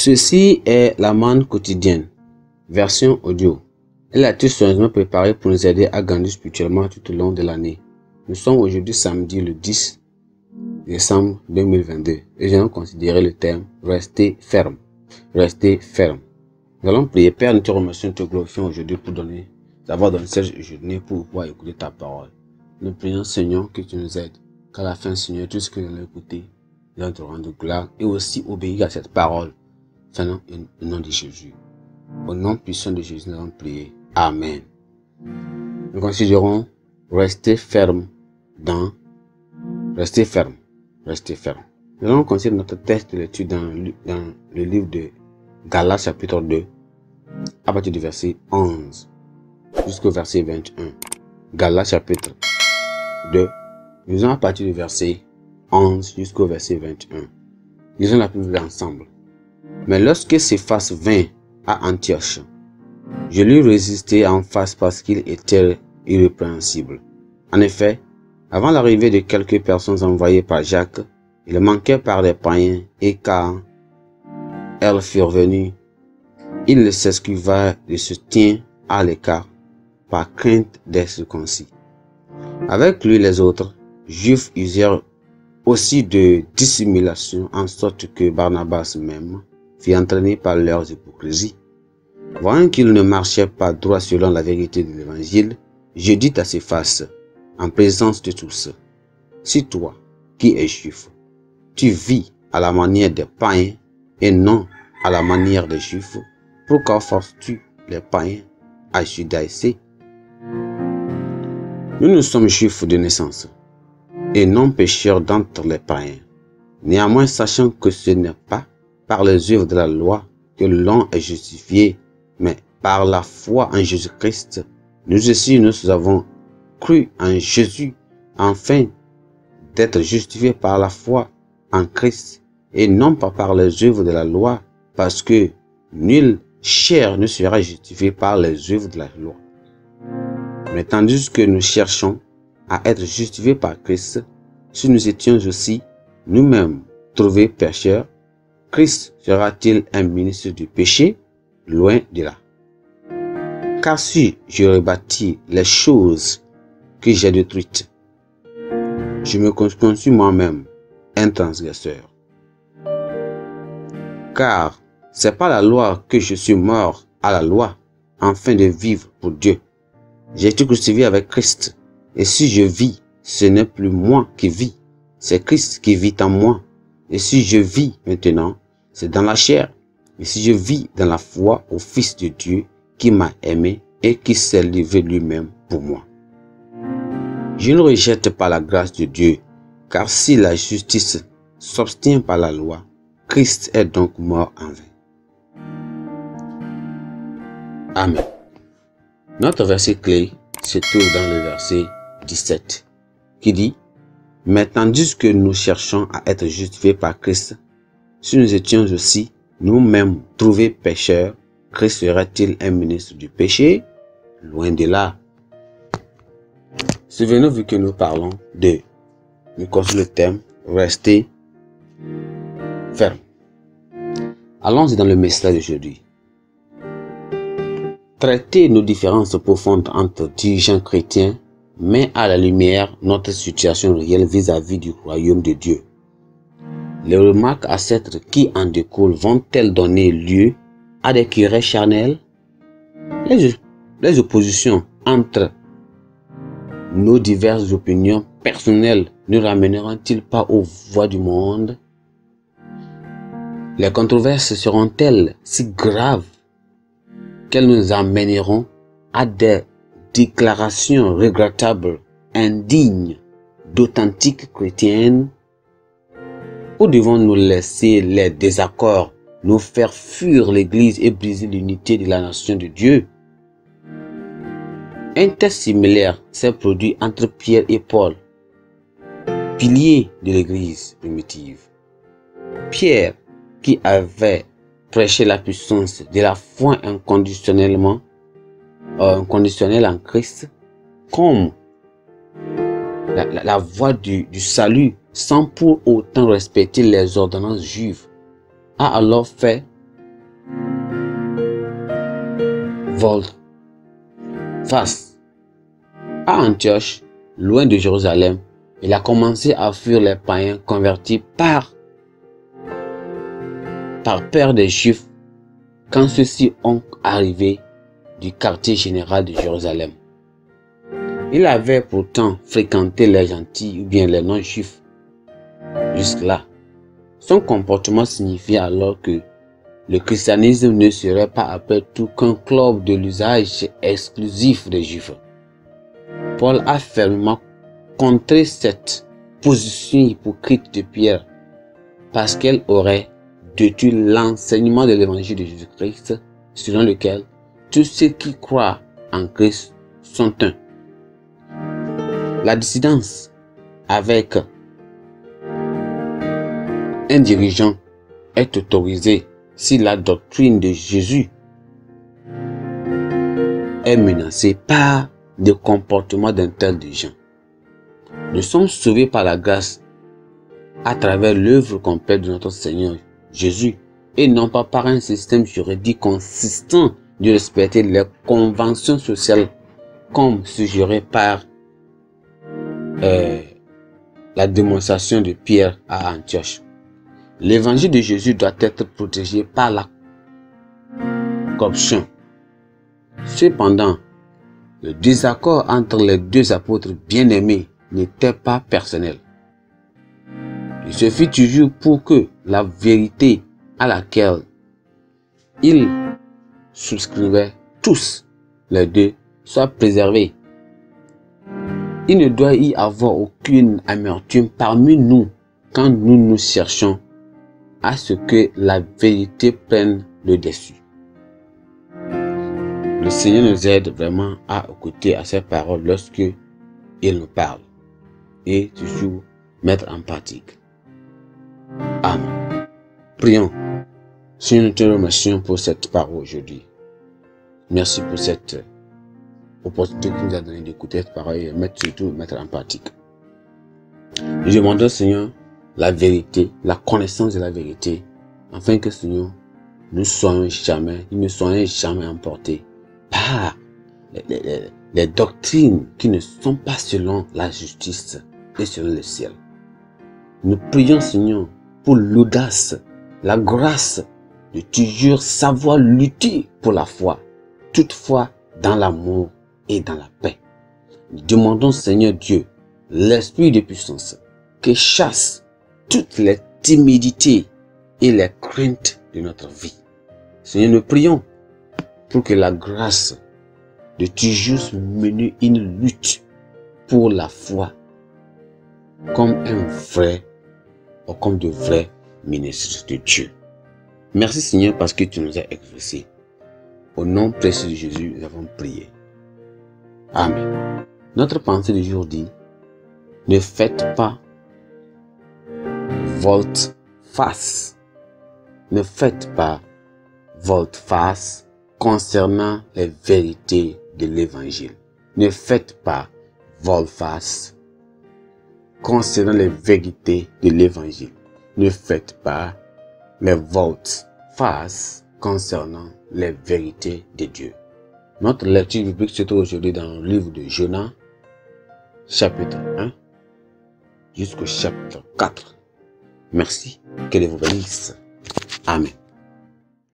Ceci est la manne quotidienne, version audio. Elle a été soigneusement préparée pour nous aider à grandir spirituellement tout au long de l'année. Nous sommes aujourd'hui samedi le 10 décembre 2022 et j'ai considéré le thème « Rester ferme ». Rester ferme. Nous allons prier. Père, nous te remercions, nous te glorifions aujourd'hui pour d'avoir donné cette journée pour pouvoir écouter ta parole. Nous prions, Seigneur, que tu nous aides. Qu'à la fin, Seigneur, tout ce que nous allons écouter, nous allons te rendre gloire et aussi obéir à cette parole. Seigneur, au nom de Jésus. Au nom puissant de Jésus, nous allons prier. Amen. Nous considérons rester ferme rester ferme. Nous allons considérer notre texte de lecture dans le livre de Galates chapitre 2, à partir du verset 11 jusqu'au verset 21. Galates chapitre 2, nous allons à partir du verset 11 jusqu'au verset 21. Lisons la Bible ensemble. Mais lorsque Céphas vint à Antioche, je lui résistai en face parce qu'il était irrépréhensible. En effet, avant l'arrivée de quelques personnes envoyées par Jacques, il manquait par des païens et quand elles furent venues, il s'esquiva de se tenir à l'écart par crainte des circoncis. Avec lui les autres Juifs usèrent aussi de dissimulation en sorte que Barnabas même fut entraîné par leurs hypocrisies. Voyant qu'il ne marchait pas droit selon la vérité de l'évangile, je dis à Céphas, en présence de tous, si toi, qui es juif, tu vis à la manière des païens et non à la manière des juifs, pourquoi forces-tu les païens à judaïser? Nous sommes juifs de naissance et non pécheurs d'entre les païens. Néanmoins, sachant que ce n'est pas par les œuvres de la loi que l'homme est justifié, mais par la foi en Jésus-Christ, nous aussi nous avons cru en Jésus, afin d'être justifiés par la foi en Christ, et non pas par les œuvres de la loi, parce que nulle chair ne sera justifiée par les œuvres de la loi. Mais tandis que nous cherchons à être justifiés par Christ, si nous étions aussi nous-mêmes trouvés pécheurs, Christ sera-t-il un ministre du péché? Loin de là. Car si je rebâtis les choses que j'ai détruites, je me constitue moi-même un transgresseur. Car c'est par la loi que je suis mort à la loi, afin de vivre pour Dieu. J'ai été crucifié avec Christ, et si je vis, ce n'est plus moi qui vis, c'est Christ qui vit en moi. Et si je vis maintenant, c'est dans la chair. Mais si je vis dans la foi au Fils de Dieu qui m'a aimé et qui s'est livré lui-même pour moi. Je ne rejette pas la grâce de Dieu, car si la justice s'obtient par la loi, Christ est donc mort en vain. Amen. Notre verset clé se trouve dans le verset 17, qui dit « Mais tandis que nous cherchons à être justifiés par Christ, si nous étions aussi nous-mêmes trouvés pécheurs, Christ serait-il un ministre du péché? Loin de là. » Souvenez-vous que nous parlons nous construisons le thème « Rester ferme ». Allons-y dans le message d'aujourd'hui. Traiter nos différences profondes entre dirigeants chrétiens met à la lumière notre situation réelle vis-à-vis du royaume de Dieu. Les remarques ancêtres qui en découlent vont-elles donner lieu à des querelles charnelles? Les oppositions entre nos diverses opinions personnelles ne ramèneront-ils pas aux voies du monde? Les controverses seront-elles si graves qu'elles nous amèneront à des déclarations regrettables, indignes d'authentiques chrétiennes? Ou devons-nous laisser les désaccords nous faire fuir l'Église et briser l'unité de la nation de Dieu? Un test similaire s'est produit entre Pierre et Paul, piliers de l'Église primitive. Pierre, qui avait prêché la puissance de la foi inconditionnelle en Christ, comme la voie du salut, sans pour autant respecter les ordonnances juives, a alors fait volte-face. À Antioche, loin de Jérusalem, il a commencé à fuir les païens convertis par peur des Juifs quand ceux-ci ont arrivé du quartier général de Jérusalem. Il avait pourtant fréquenté les gentils ou bien les non-juifs jusque-là. Son comportement signifiait alors que le christianisme ne serait pas après tout qu'un club de l'usage exclusif des Juifs. Paul a fermement contré cette position hypocrite de Pierre parce qu'elle aurait détruit l'enseignement de l'évangile de Jésus-Christ selon lequel tous ceux qui croient en Christ sont un. La dissidence avec un dirigeant est autorisée si la doctrine de Jésus est menacée par des comportements d'un tel dirigeant. Nous sommes sauvés par la grâce à travers l'œuvre complète de notre Seigneur Jésus et non pas par un système juridique consistant de respecter les conventions sociales comme suggéré par la démonstration de Pierre à Antioche. L'évangile de Jésus doit être protégé par la corruption. Cependant, le désaccord entre les deux apôtres bien-aimés n'était pas personnel. Il se fit toujours pour que la vérité à laquelle ils souscrivaient tous les deux soit préservée. Il ne doit y avoir aucune amertume parmi nous quand nous nous cherchons à ce que la vérité prenne le dessus. Le Seigneur nous aide vraiment à écouter à ses paroles lorsque il nous parle et toujours mettre en pratique. Amen. Prions. Seigneur, nous te remercions pour cette parole aujourd'hui. Merci pour cette opportunité que tu nous as donné d'écouter cette parole et surtout mettre en pratique. Nous demandons, Seigneur, la vérité, la connaissance de la vérité, afin que, Seigneur, nous ne soyons jamais emportés par les doctrines qui ne sont pas selon la justice et selon le ciel. Nous prions, Seigneur, pour l'audace, la grâce de toujours savoir lutter pour la foi, toutefois dans l'amour et dans la paix. Nous demandons, Seigneur Dieu, l'esprit de puissance, qui chasse toutes les timidités et les craintes de notre vie. Seigneur, nous prions pour que la grâce de toujours mener une lutte pour la foi comme un vrai ou comme de vrais ministres de Dieu. Merci Seigneur parce que tu nous as exaucés. Au nom précieux de Jésus, nous avons prié. Amen. Notre pensée du jour dit, ne faites pas volte-face. Ne faites pas volte-face concernant les vérités de l'évangile. Ne faites pas volte-face concernant les vérités de l'évangile. Ne faites pas les volte-face concernant les vérités de Dieu. Notre lecture biblique se trouve aujourd'hui dans le livre de Jonas, chapitre 1 jusqu'au chapitre 4. Merci, que Dieu vous bénisse. Amen.